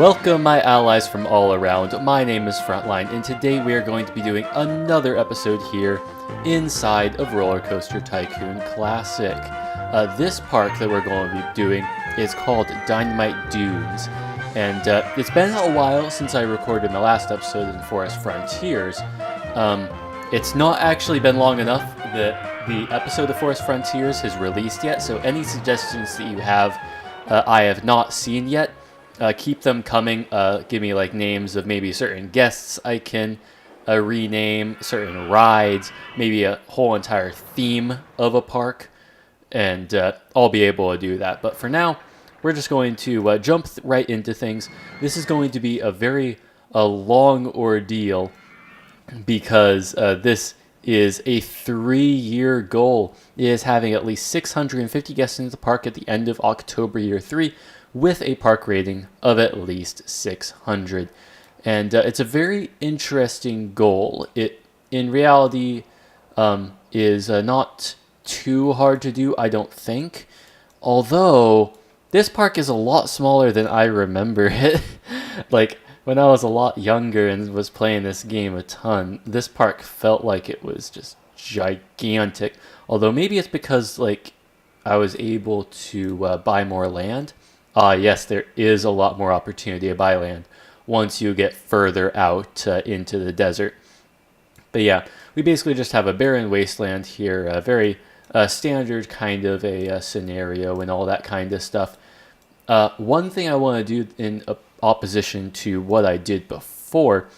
Welcome, my allies from all around. My name is Frontline, and today we are going to be doing another episode here inside of RollerCoaster Tycoon Classic. This park that we're going to be doing is called Dynamite Dunes, and it's been a while since I recorded my last episode in Forest Frontiers. It's not actually been long enough that the episode of Forest Frontiers has released yet, so any suggestions that you have, I have not seen yet. Keep them coming. Give me like names of maybe certain guests I can rename, certain rides, maybe a whole entire theme of a park, and I'll be able to do that. But for now, we're just going to jump right into things. This is going to be a very long ordeal because this is a 3-year goal. It is having at least 650 guests into the park at the end of October year 3, with a park rating of at least 600. And it's a very interesting goal. It, in reality, is not too hard to do, I don't think. Although, this park is a lot smaller than I remember it. Like, when I was a lot younger and was playing this game a ton, this park felt like it was just gigantic. Although maybe it's because, like, I was able to buy more land. Yes, there is a lot more opportunity to buy land once you get further out into the desert. But yeah, we basically just have a barren wasteland here, a very standard kind of a scenario and all that kind of stuff. One thing I want to do in opposition to what I did before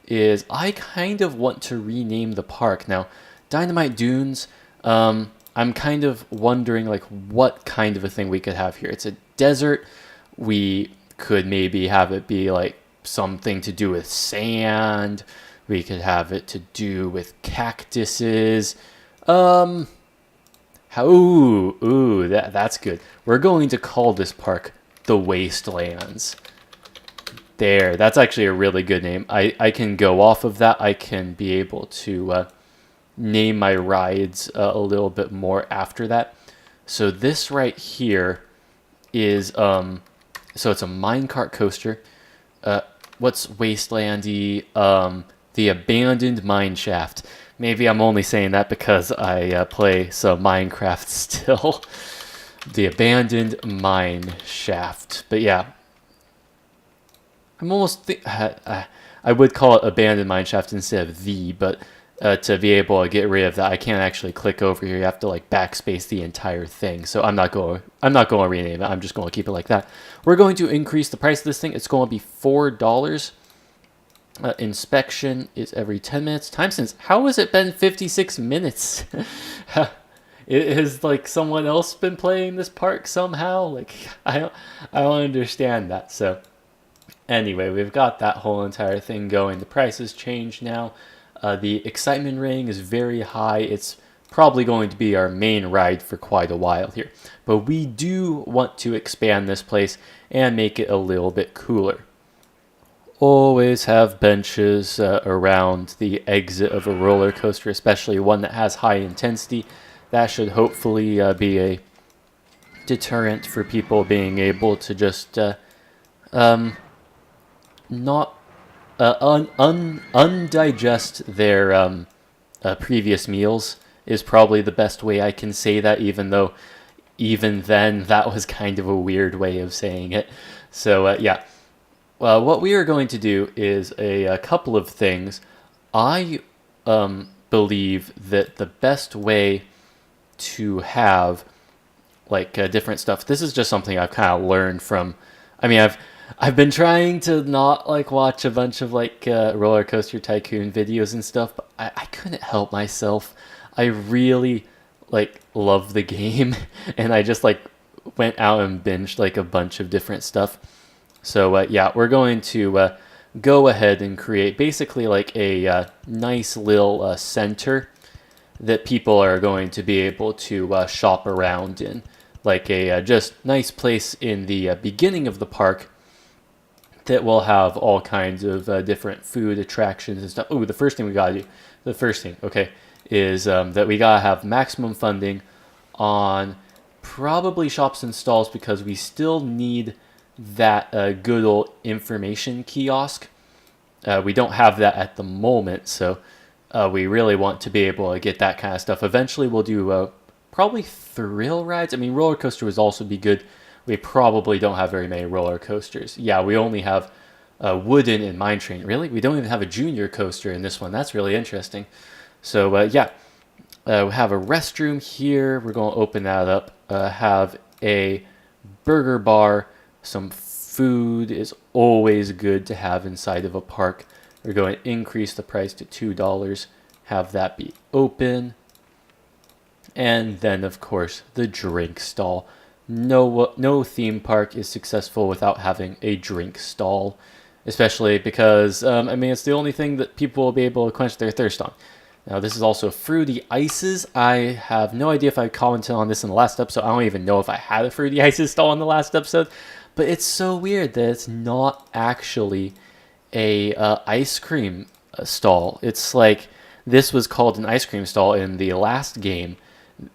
is I kind of want to rename the park. Now, Dynamite Dunes, I'm kind of wondering like what kind of a thing we could have here. It's a desert. We could maybe have it be like something to do with sand. We could have it to do with cactuses. That's good. We're going to call this park the Wastelands. There, that's actually a really good name. I can go off of that. I can be able to name my rides a little bit more after that. So this right here is so it's a minecart coaster. What's wastelandy? The abandoned mine shaft. Maybe I'm only saying that because I play some Minecraft still. The abandoned mine shaft. But yeah, I'm almost I would call it abandoned mine shaft instead of but to be able to get rid of that, I can't actually click over here. You have to like backspace the entire thing. So I'm not going to rename it. I'm just going to keep it like that. We're going to increase the price of this thing. It's going to be $4. Inspection is every 10 minutes. Time since, how has it been 56 minutes? It has like someone else been playing this park somehow. Like I don't understand that. So anyway, we've got that whole entire thing going. The price has changed now. The excitement rating is very high. It's probably going to be our main ride for quite a while here. But we do want to expand this place and make it a little bit cooler. Always have benches around the exit of a roller coaster, especially one that has high intensity. That should hopefully be a deterrent for people being able to just not undigest their previous meals is probably the best way I can say that, even though even then that was kind of a weird way of saying it. So yeah, what we are going to do is a couple of things. I believe that the best way to have like different stuff, this is just something I've kind of learned from, I've been trying to not like watch a bunch of like RollerCoaster Tycoon videos and stuff, but I couldn't help myself. I really like love the game, and I just like went out and binged like a bunch of different stuff. So yeah, we're going to go ahead and create basically like a nice little center that people are going to be able to shop around in, like a just nice place in the beginning of the park that will have all kinds of different food attractions and stuff. Oh, the first thing we gotta do, is that we gotta have maximum funding on probably shops and stalls, because we still need that good old information kiosk. We don't have that at the moment, so we really want to be able to get that kind of stuff. Eventually, we'll do probably thrill rides. I mean, roller coaster would also be good. We probably don't have very many roller coasters. Yeah, we only have wooden and mine train. Really? We don't even have a junior coaster in this one. That's really interesting. So, yeah, we have a restroom here. We're going to open that up. Have a burger bar. Some food is always good to have inside of a park. We're going to increase the price to $2. Have that be open. And then, of course, the drink stall. No theme park is successful without having a drink stall, especially because, I mean, it's the only thing that people will be able to quench their thirst on. Now, this is also Fruity Ices. I have no idea if I commented on this in the last episode. I don't even know if I had a Fruity Ices stall in the last episode, but it's so weird that it's not actually a ice cream stall. It's like this was called an ice cream stall in the last game,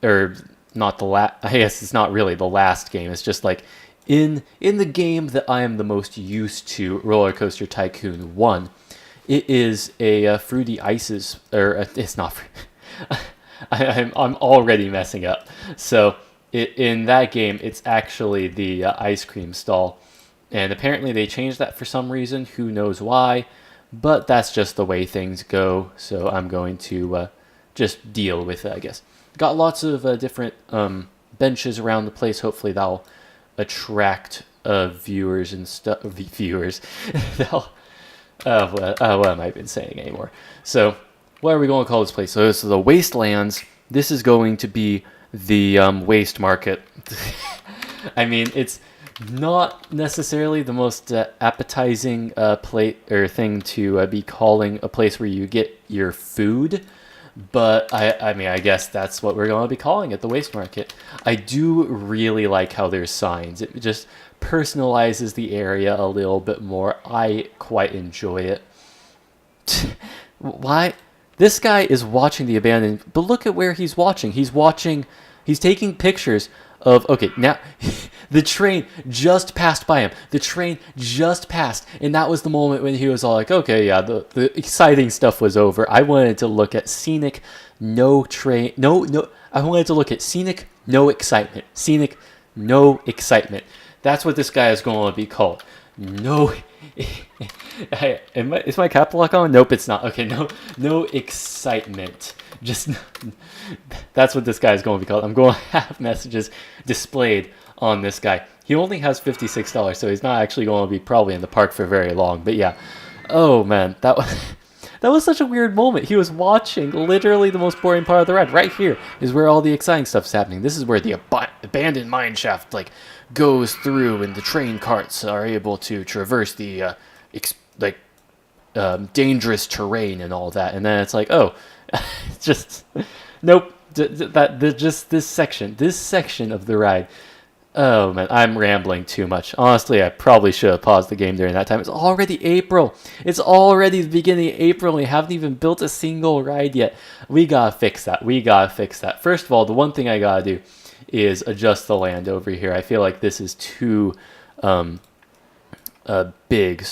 or not the last. I guess it's not really the last game. It's just like in the game that I am the most used to, RollerCoaster Tycoon 1. It is a Fruity Ices, or it's not. I'm already messing up. So in that game, it's actually the ice cream stall, and apparently they changed that for some reason. Who knows why? But that's just the way things go. So I'm going to just deal with it, I guess. Got lots of different benches around the place. Hopefully that'll attract viewers and stuff. Viewers. What am I even saying anymore? So, what are we going to call this place? So, this is the Wastelands. This is going to be the waste market. I mean, it's not necessarily the most appetizing plate or thing to be calling a place where you get your food. But I mean, I guess that's what we're going to be calling it, the waste market. I do really like how there's signs. It just personalizes the area a little bit more. I quite enjoy it. Why? This guy is watching the abandoned, but look at where he's watching. He's taking pictures of, okay, now the train just passed by him. The train just passed. And that was the moment when he was all like, okay, yeah, the exciting stuff was over. I wanted to look at scenic, no train, no, I wanted to look at scenic, no excitement. Scenic, no excitement. That's what this guy is going to be called. No. Is my cap lock on? Nope, it's not. Okay, no excitement. Just that's what this guy is going to be called. I'm going to have messages displayed on this guy. He only has $56, so he's not actually going to be probably in the park for very long. But yeah, oh man, that was such a weird moment. He was watching literally the most boring part of the ride. Right here is where all the exciting stuff is happening. This is where the abandoned mine shaft goes through, and the train carts are able to traverse the dangerous terrain and all that. And then it's like, oh, just nope. Just this section of the ride. Oh man, I'm rambling too much. Honestly, I probably should have paused the game during that time. It's already April. It's already the beginning of April, and we haven't even built a single ride yet. We gotta fix that. First of all, the one thing I gotta do is adjust the land over here. I feel like this is too big,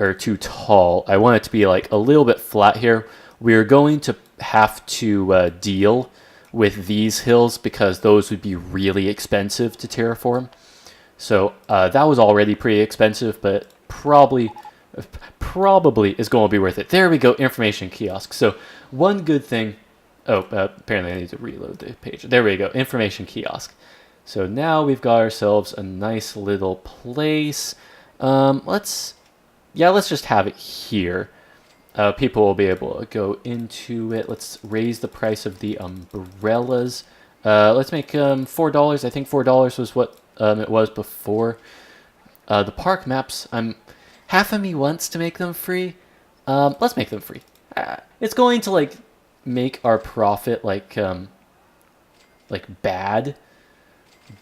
or too tall. I want it to be like a little bit flat here. We're going to have to deal with these hills because those would be really expensive to terraform. So that was already pretty expensive, but probably is going to be worth it. There we go, information kiosk. So one good thing. Oh, apparently I need to reload the page. There we go, information kiosk. So now we've got ourselves a nice little place. Let's just have it here. People will be able to go into it. Let's raise the price of the umbrellas. Let's make $4. I think $4 was what it was before. The park maps, half of me wants to make them free. Let's make them free. It's going to make our profit bad,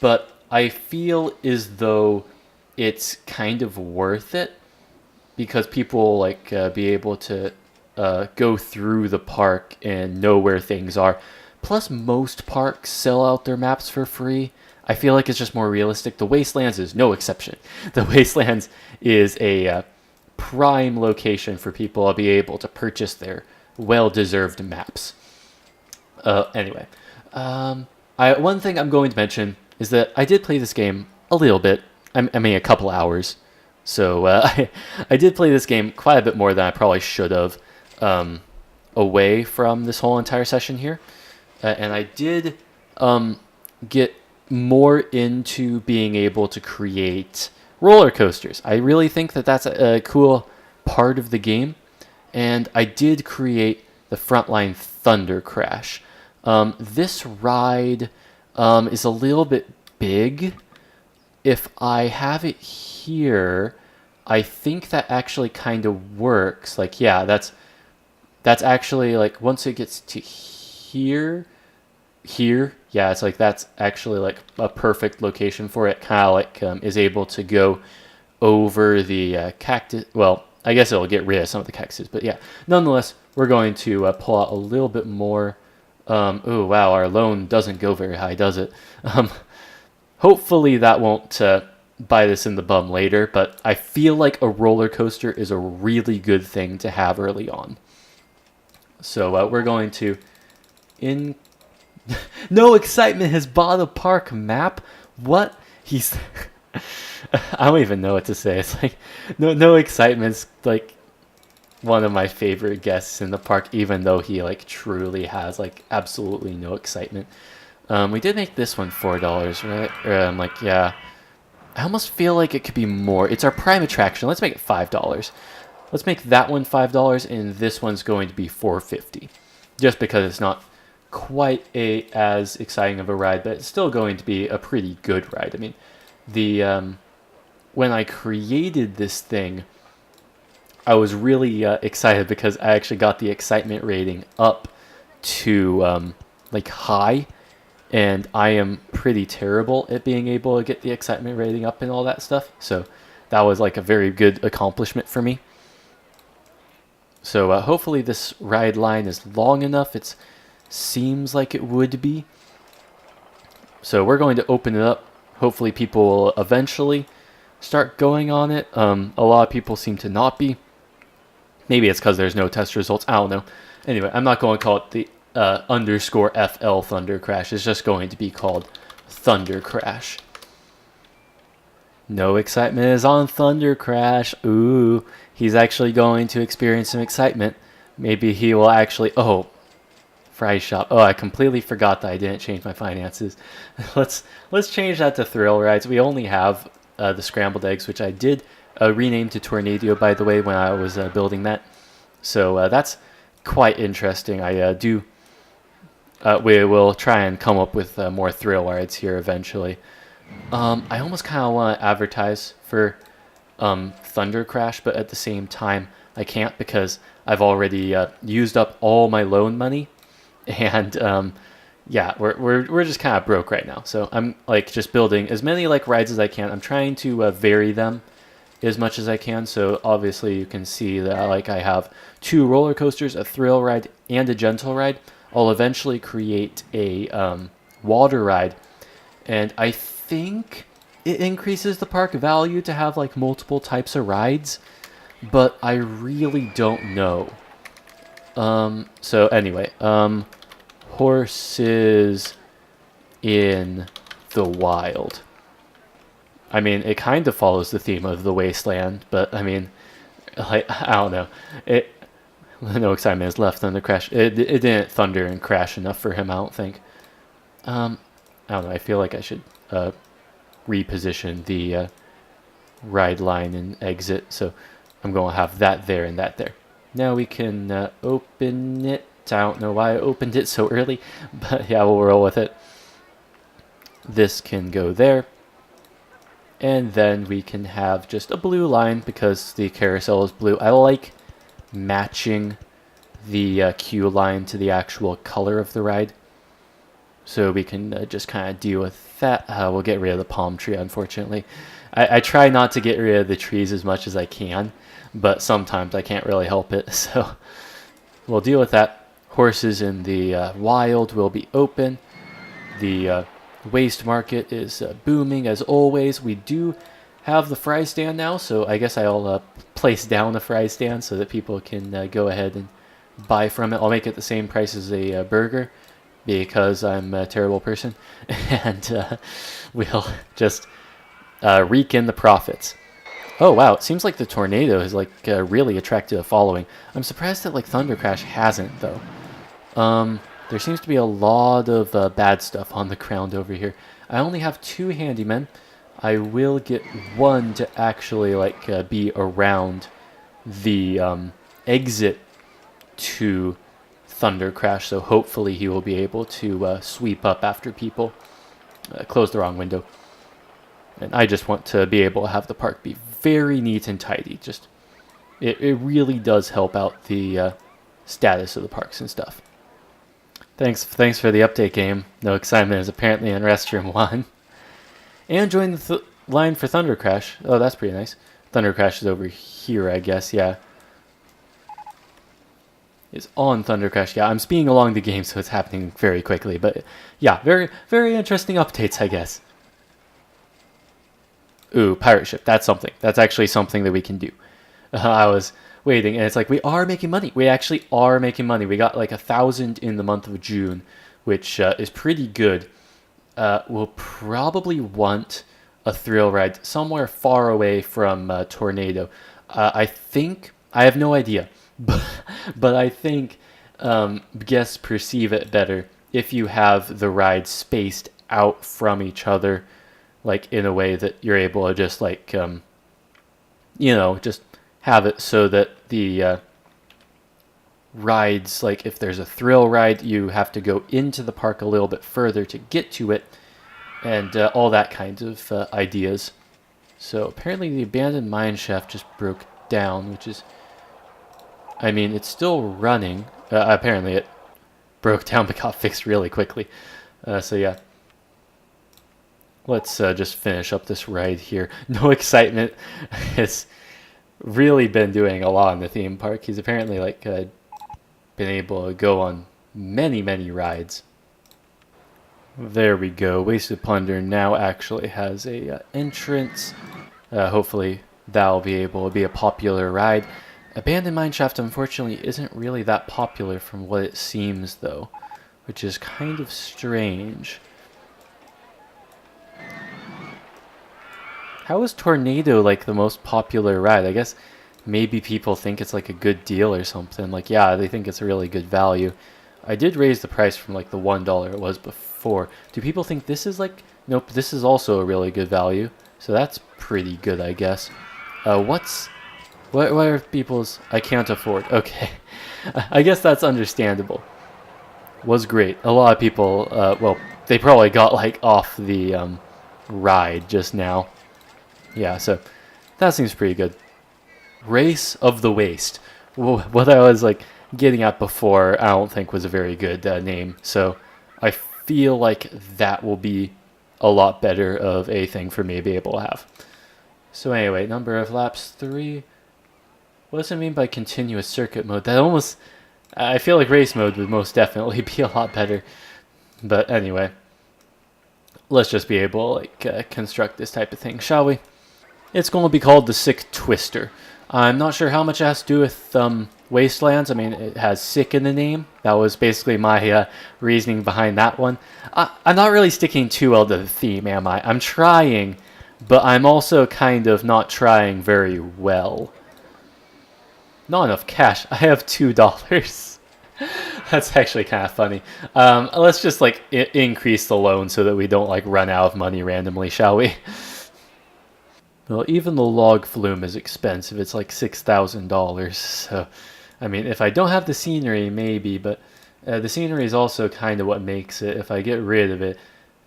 but I feel as though it's kind of worth it because people will be able to go through the park and know where things are. Plus, most parks sell out their maps for free. I feel like it's just more realistic. The Wastelands is no exception. The Wastelands is a prime location for people to be able to purchase their well-deserved maps. Anyway, one thing I'm going to mention is that I did play this game a little bit. I mean, a couple hours. So I did play this game quite a bit more than I probably should have away from this whole entire session here. And I did get more into being able to create roller coasters. I really think that that's a cool part of the game. And I did create the Frontline Thunder Crash. This ride is a little bit big. If I have it here, I think that actually kind of works. Like, yeah, that's actually, like, once it gets to here, yeah, it's like that's actually like a perfect location for it. Kind of like is able to go over the cactus. Well, I guess it'll get rid of some of the cactuses, but yeah, nonetheless, we're going to pull out a little bit more. Oh wow, our loan doesn't go very high, does it? Hopefully that won't bite us in the bum later, but I feel like a roller coaster is a really good thing to have early on. So we're going to No Excitement has bought a park map. What? He's I don't even know what to say. It's like no Excitement's like one of my favorite guests in the park, even though he like truly has like absolutely no excitement. We did make this one $4, right? I'm like, yeah. I almost feel like it could be more. It's our prime attraction. Let's make it $5. Let's make that one $5, and this one's going to be $4.50, just because it's not quite as exciting of a ride, but it's still going to be a pretty good ride. I mean, the when I created this thing, I was really excited because I actually got the excitement rating up to like high, and I am pretty terrible at being able to get the excitement rating up and all that stuff. So that was like a very good accomplishment for me. So hopefully this ride line is long enough. It seems like it would be. So we're going to open it up. Hopefully people will eventually start going on it. A lot of people seem to not be. Maybe it's because there's no test results. I don't know. Anyway, I'm not going to call it the _FL Thunder Crash. It's just going to be called Thunder Crash. No Excitement is on Thunder Crash. Ooh, he's actually going to experience some excitement. Maybe he will actually... Oh, Fry Shop. Oh, I completely forgot that I didn't change my finances. Let's change that to Thrill Rides. We only have the Scrambled Eggs, which I did rename to Tornado, by the way, when I was building that. So that's quite interesting. We will try and come up with more Thrill Rides here eventually. I almost kind of want to advertise for Thunder Crash, but at the same time, I can't because I've already used up all my loan money, and yeah, we're just kind of broke right now. So I'm like just building as many like rides as I can. I'm trying to vary them as much as I can. So obviously you can see that like I have 2 roller coasters, a thrill ride, and a gentle ride. I'll eventually create a water ride, and I think it increases the park value to have like multiple types of rides, but I really don't know. So anyway, horses in the wild. I mean, it kind of follows the theme of the Wasteland, but I mean, like, I don't know. No Excitement is left on the crash. It didn't thunder and crash enough for him, I don't think. I don't know. I feel like I should reposition the ride line and exit. So I'm going to have that there and that there. Now we can open it. I don't know why I opened it so early, but yeah, we'll roll with it. This can go there. And then we can have just a blue line because the carousel is blue. I like matching the queue line to the actual color of the ride. So we can just kind of deal with that. We'll get rid of the palm tree, unfortunately. I try not to get rid of the trees as much as I can, but sometimes I can't really help it. So we'll deal with that. Horses in the wild will be open. The Waste market is booming as always. We do have the fry stand now, so I guess I'll place down the fry stand so that people can go ahead and buy from it. I'll make it the same price as a burger because I'm a terrible person, and we'll just rake in the profits. Oh wow, it seems like the tornado has like really attracted a following. I'm surprised that like Thunder Crash hasn't though. There seems to be a lot of bad stuff on the ground over here. I only have 2 handymen. I will get one to actually like be around the exit to Thunder Crash, so hopefully he will be able to sweep up after people. Close the wrong window. And I just want to be able to have the park be very neat and tidy. Just it really does help out the status of the parks and stuff. Thanks for the update, game. No excitement is apparently in restroom 1. And join the line for Thunder Crash. Oh, that's pretty nice. Thunder Crash is over here, I guess, yeah. Is on Thunder Crash. Yeah, I'm speeding along the game, so it's happening very quickly. But yeah, very, very interesting updates, I guess. Ooh, pirate ship. That's something. That's actually something that we can do. I was waiting, and it's like, we are making money. We actually are making money. We got like 1,000 in the month of June, which is pretty good. We'll probably want a thrill ride somewhere far away from Tornado. I think, I have no idea, but I think guests perceive it better if you have the rides spaced out from each other, like in a way that you're able to just like, just have it so that the rides, like if there's a thrill ride, you have to go into the park a little bit further to get to it, and all that kind of ideas. So apparently the abandoned mine shaft just broke down, which is, I mean, it's still running. Apparently it broke down but got fixed really quickly. So yeah. Let's just finish up this ride here. No excitement has really been doing a lot in the theme park. He's apparently like been able to go on many rides. There we go. Wasted Plunder now actually has a entrance. Hopefully that'll be able to be a popular ride. Abandoned Mineshaft unfortunately isn't really that popular from what it seems though, which is kind of strange. How is Tornado like the most popular ride? I guess maybe people think it's like a good deal or something. Like, yeah, they think it's a really good value. I did raise the price from like the $1 it was before. Do people think this is like... Nope, this is also a really good value. So that's pretty good, I guess. What are people's... I can't afford. Okay. I guess that's understandable. Was great. A lot of people, well, they probably got like off the ride just now. Yeah, so that seems pretty good. Race of the Waste. Well, what I was like getting at before, I don't think was a very good name. So I feel like that will be a lot better of a thing for me to be able to have. So anyway, number of laps 3. What does it mean by continuous circuit mode? That almost... I feel like race mode would most definitely be a lot better. But anyway, let's just be able to like construct this type of thing, shall we? It's going to be called the Sick Twister. I'm not sure how much it has to do with Wastelands. I mean, it has sick in the name. That was basically my reasoning behind that one. I'm not really sticking too well to the theme, am I? I'm trying, but I'm also kind of not trying very well. Not enough cash. I have $2. That's actually kind of funny. Let's just like increase the loan so that we don't like run out of money randomly, shall we? Well, even the log flume is expensive. It's like $6,000. So, I mean, if I don't have the scenery, maybe, but the scenery is also kind of what makes it. If I get rid of it,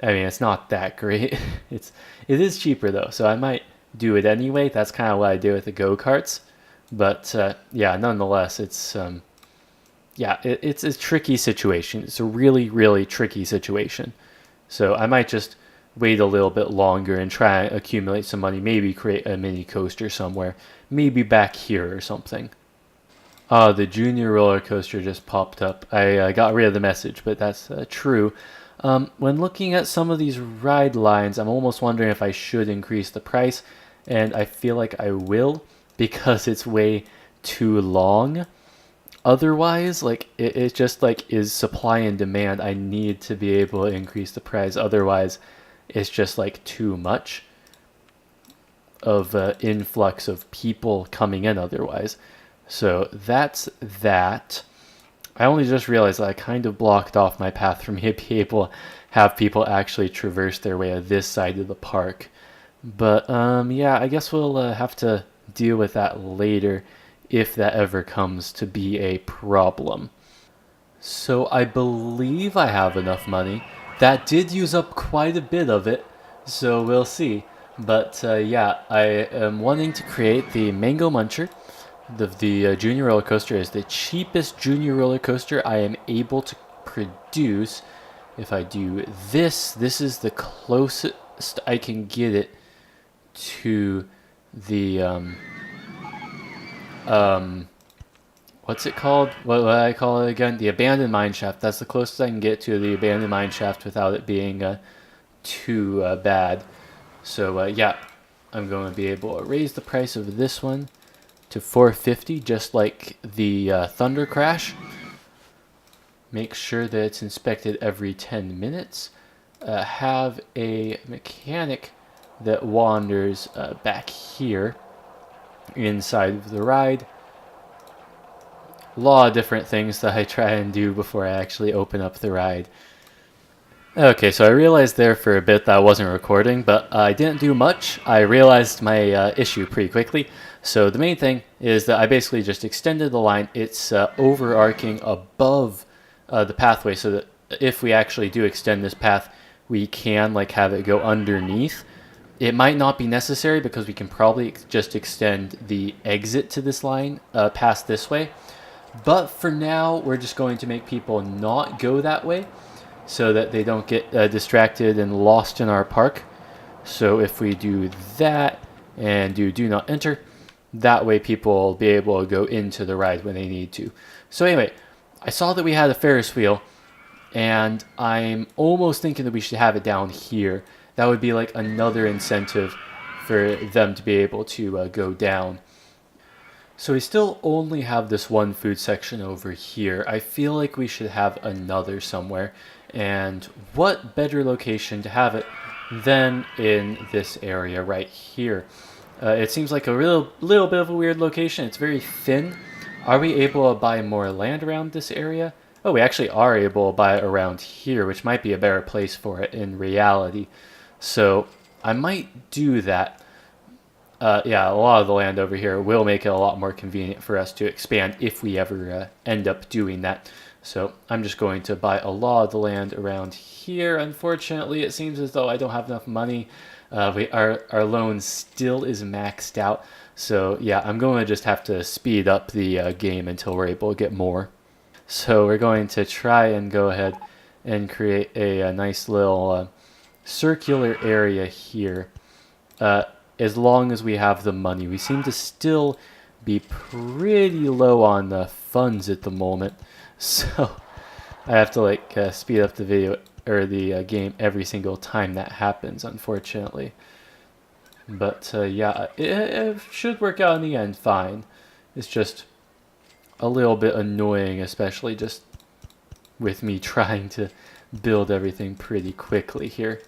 I mean, it's not that great. It is cheaper though, so I might do it anyway. That's kind of what I do with the go-karts. But yeah, nonetheless, it's it's a tricky situation. It's a really tricky situation. So I might just wait a little bit longer and try and accumulate some money, maybe create a mini coaster somewhere, maybe back here or something. The junior roller coaster just popped up. I got rid of the message, but that's true. When looking at some of these ride lines, I'm almost wondering if I should increase the price, and I feel like I will because it's way too long. Otherwise, like it just like is supply and demand. I need to be able to increase the price. Otherwise, it's just like too much of influx of people coming in otherwise. So that's that. I only just realized that I kind of blocked off my path for me to be able to have people actually traverse their way of this side of the park. But yeah, I guess we'll have to deal with that later if that ever comes to be a problem. So I believe I have enough money. That did use up quite a bit of it, so we'll see. But yeah, I am wanting to create the Mango Muncher. The junior roller coaster is the cheapest junior roller coaster I am able to produce. If I do this, this is the closest I can get it to the what's it called? What do I call it again? The abandoned mine shaft. That's the closest I can get to the abandoned mine shaft without it being too bad. So yeah, I'm going to be able to raise the price of this one to $450, just like the Thunder Crash. Make sure that it's inspected every 10 minutes. Have a mechanic that wanders back here inside of the ride. A lot of different things that I try and do before I actually open up the ride. Okay, so I realized there for a bit that I wasn't recording, but I didn't do much. I realized my issue pretty quickly. So the main thing is that I basically just extended the line. It's overarching above the pathway, so that if we actually do extend this path, we can like have it go underneath. It might not be necessary because we can probably just extend the exit to this line past this way. But for now, we're just going to make people not go that way, so that they don't get distracted and lost in our park. So if we do that and do not enter, that way people will be able to go into the ride when they need to. So anyway, I saw that we had a Ferris wheel, and I'm almost thinking that we should have it down here. That would be like another incentive for them to be able to go down. So we still only have this one food section over here. I feel like we should have another somewhere. And what better location to have it than in this area right here? It seems like a little bit of a weird location. It's very thin. Are we able to buy more land around this area? Oh, we actually are able to buy it around here, which might be a better place for it in reality. So I might do that. Yeah, a lot of the land over here will make it a lot more convenient for us to expand if we ever end up doing that. So I'm just going to buy a lot of the land around here. Unfortunately, it seems as though I don't have enough money. Our loan still is maxed out. So yeah, I'm going to just have to speed up the game until we're able to get more. So we're going to try and go ahead and create a nice little circular area here. As long as we have the money. We seem to still be pretty low on the funds at the moment. So I have to like speed up the video or the game every single time that happens, unfortunately. But yeah, it should work out in the end fine. It's just a little bit annoying, especially just with me trying to build everything pretty quickly here.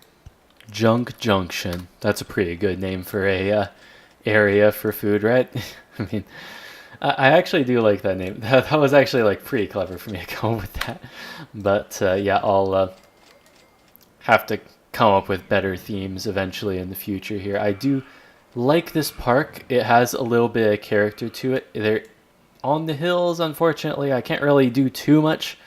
Junk Junction. That's a pretty good name for a area for food, right? I mean, I actually do like that name. That was actually like pretty clever for me to come up with that. But yeah, I'll have to come up with better themes eventually in the future here. I do like this park. It has a little bit of character to it. They're on the hills, unfortunately. I can't really do too much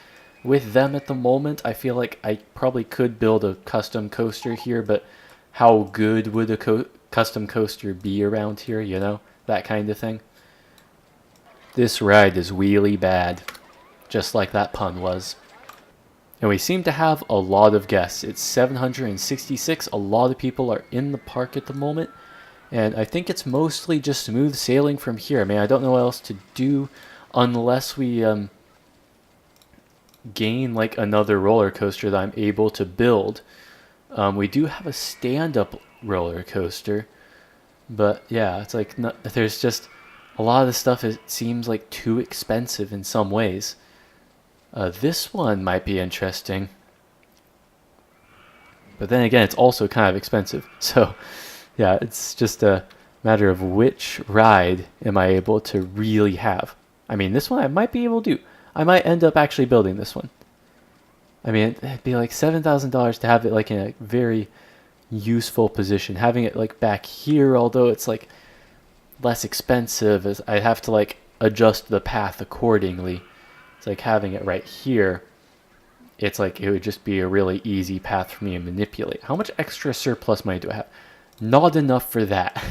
with them at the moment. I feel like I probably could build a custom coaster here, but how good would a custom coaster be around here, you know? That kind of thing. This ride is really bad, just like that pun was. And we seem to have a lot of guests. It's 766. A lot of people are in the park at the moment. And I think it's mostly just smooth sailing from here. I mean, I don't know what else to do unless we gain like another roller coaster that I'm able to build. We do have a stand-up roller coaster, but yeah, it's like there's just a lot of the stuff. It seems like too expensive in some ways. This one might be interesting, but then again, it's also kind of expensive. So yeah, it's just a matter of which ride am I able to really have. I mean, this one I might be able to do. I might end up actually building this one. I mean, it'd be like $7,000 to have it like in a very useful position. Having it like back here, although it's like less expensive, as I have to like adjust the path accordingly. It's like having it right here. It's like it would just be a really easy path for me to manipulate. How much extra surplus money do I have? Not enough for that.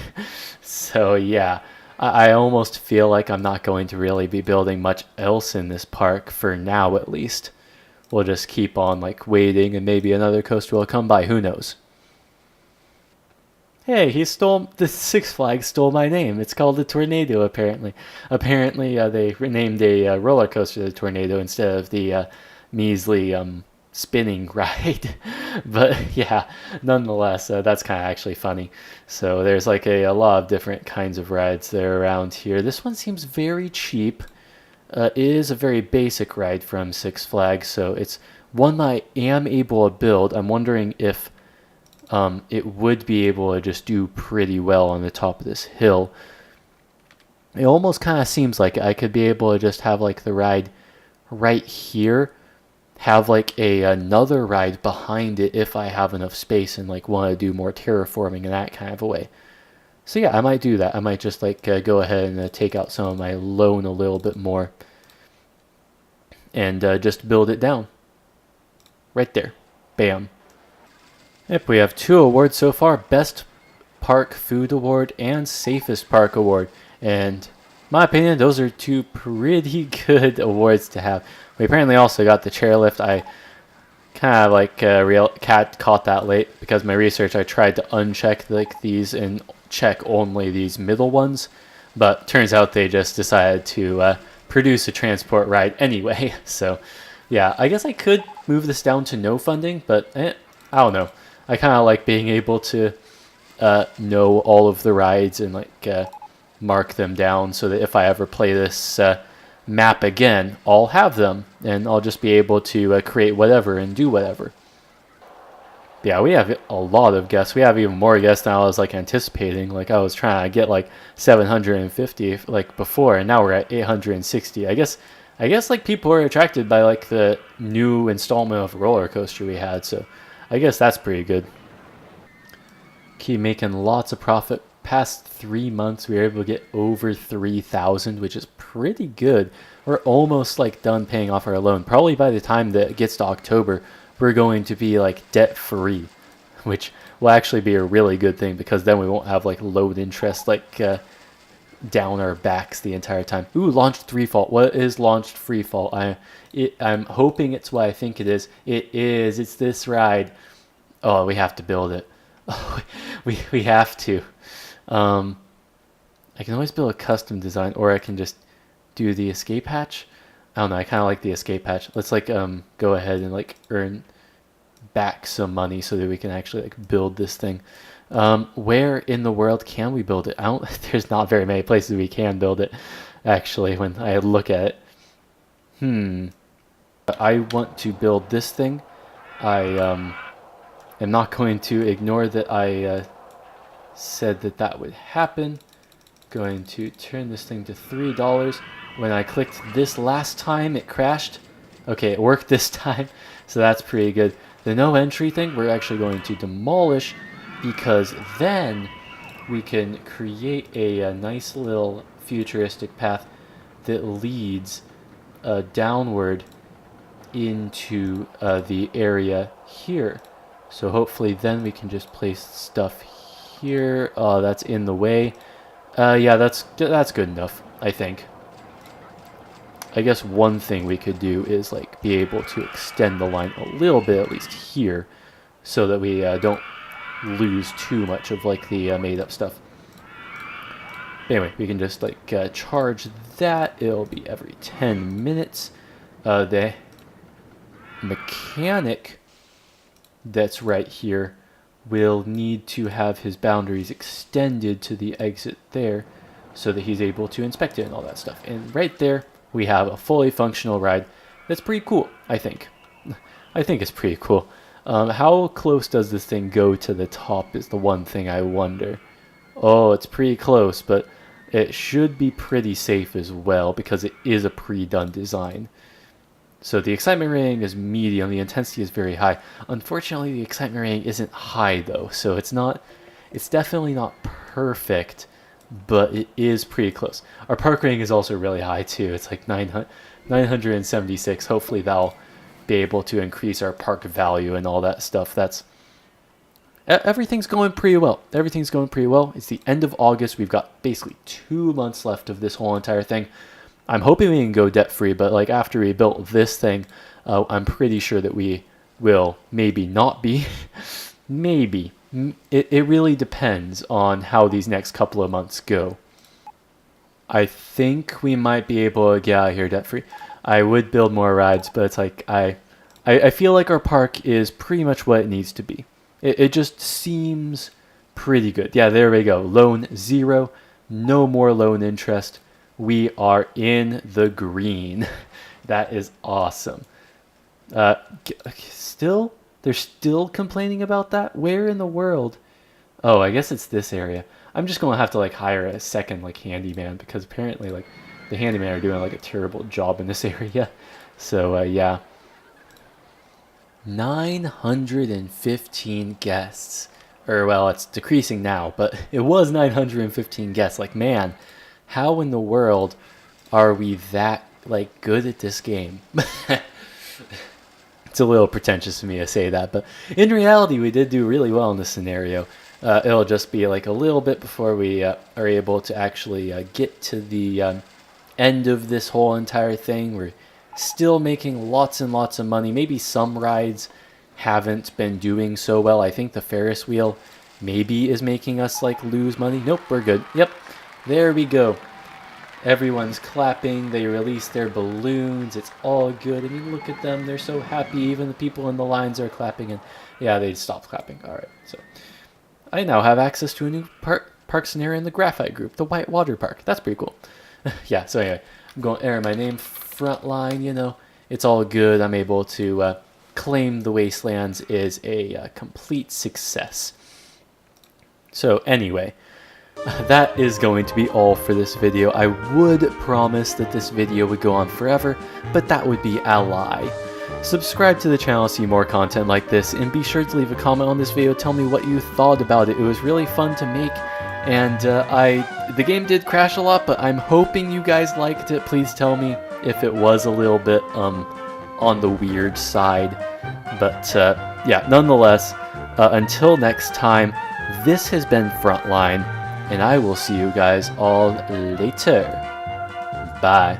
So yeah, I almost feel like I'm not going to really be building much else in this park for now, at least. We'll just keep on like waiting, and maybe another coaster will come by. Who knows? Hey, the Six Flags stole my name. It's called the Tornado, apparently. Apparently, they renamed a roller coaster the Tornado instead of the measly spinning ride. But yeah, nonetheless, that's kind of actually funny. So there's like a lot of different kinds of rides there around here. This one seems very cheap. It is a very basic ride from Six Flags, so it's one that I am able to build. I'm wondering if it would be able to just do pretty well on the top of this hill. It almost kind of seems like I could be able to just have like the ride right here, have like another ride behind it if I have enough space and like want to do more terraforming in that kind of a way. So yeah, I might do that. I might just like go ahead and take out some of my loan a little bit more and just build it down. Right there. Bam. Yep, we have 2 awards so far. Best Park Food Award and Safest Park Award. And in my opinion, those are 2 pretty good awards to have. We apparently also got the chairlift. I kind of like caught that late because my research, I tried to uncheck like these and check only these middle ones, but turns out they just decided to produce a transport ride anyway. So yeah, I guess I could move this down to no funding, but I don't know. I kind of like being able to know all of the rides and like mark them down so that if I ever play this map again, I'll have them and I'll just be able to create whatever and do whatever. Yeah, we have a lot of guests. We have even more guests than I was like anticipating. Like I was trying to get like 750 like before, and now we're at 860. I guess like people are attracted by like the new installment of roller coaster we had, so I guess that's pretty good. Keep making lots of profit. Past 3 months, we were able to get over 3,000, which is pretty good. We're almost like done paying off our loan. Probably by the time that it gets to October, we're going to be like debt free, which will actually be a really good thing because then we won't have like load interest like down our backs the entire time. Ooh, launched free fall. What is launched free fall? I'm hoping it's what I think it is. It is. It's this ride. Oh, we have to build it. Oh, we have to. I can always build a custom design, or I can just do the escape hatch. I don't know. I kind of like the escape hatch. Let's like go ahead and like earn back some money so that we can actually like build this thing. Where in the world can we build it? There's not very many places we can build it, actually, when I look at it. I want to build this thing. I am not going to ignore that I said that would happen. Going to turn this thing to $3. When I clicked this last time, it crashed. Okay, it worked this time, so that's pretty good. The no entry thing, we're actually going to demolish, because then we can create a nice little futuristic path that leads downward into the area here. So hopefully then we can just place stuff here. Oh, that's in the way. Yeah, that's good enough, I think. I guess one thing we could do is like be able to extend the line a little bit, at least here, so that we don't lose too much of like the made up stuff. But anyway, we can just like charge that. It'll be every 10 minutes. mechanic that's right here will need to have his boundaries extended to the exit there so that he's able to inspect it and all that stuff. And right there, we have a fully functional ride that's pretty cool, I think. I think it's pretty cool. How close does this thing go to the top is the one thing I wonder. Oh, it's pretty close, but it should be pretty safe as well because it is a pre-done design. So the excitement rating is medium, the intensity is very high. Unfortunately, the excitement rating isn't high though, so it's definitely not perfect, but it is pretty close. Our park rating is also really high too. It's like 976. Hopefully that'll be able to increase our park value and all that stuff. Everything's going pretty well. Everything's going pretty well. It's the end of August. We've got basically 2 months left of this whole entire thing. I'm hoping we can go debt-free, but like after we built this thing, I'm pretty sure that we will maybe not be. Maybe. It really depends on how these next couple of months go. I think we might be able to get out of here debt-free. I would build more rides, but it's like I feel like our park is pretty much what it needs to be. It just seems pretty good. Yeah, there we go. Loan 0. No more loan interest. We are in the green. That is awesome. Still? They're still complaining about that? Where in the world? Oh, I guess it's this area. I'm just going to have to like hire a second like handyman because apparently like the handyman are doing like a terrible job in this area. So yeah. 915 guests. Or well, it's decreasing now, but it was 915 guests. Like man, how in the world are we that like good at this game? It's a little pretentious of me to say that, but in reality, we did do really well in this scenario. It'll just be like a little bit before we are able to actually get to the end of this whole entire thing. We're still making lots and lots of money. Maybe some rides haven't been doing so well. I think the Ferris wheel maybe is making us like lose money. Nope, we're good. Yep, there we go. Everyone's clapping. They released their balloons. It's all good. I mean, look at them. They're so happy. Even the people in the lines are clapping. And yeah, they stopped clapping. All right. So I now have access to a new park scenario in the Graphite group, the White Water Park. That's pretty cool. Yeah. So anyway, I'm going to enter my name, Frontline. You know, it's all good. I'm able to claim the Wastelands is a complete success. So anyway. That is going to be all for this video. I would promise that this video would go on forever, but that would be a lie. Subscribe to the channel to see more content like this, and be sure to leave a comment on this video. Tell me what you thought about it. It was really fun to make, and the game did crash a lot, but I'm hoping you guys liked it. Please tell me if it was a little bit on the weird side. But yeah, nonetheless, until next time, this has been Frontline. And I will see you guys all later. Bye.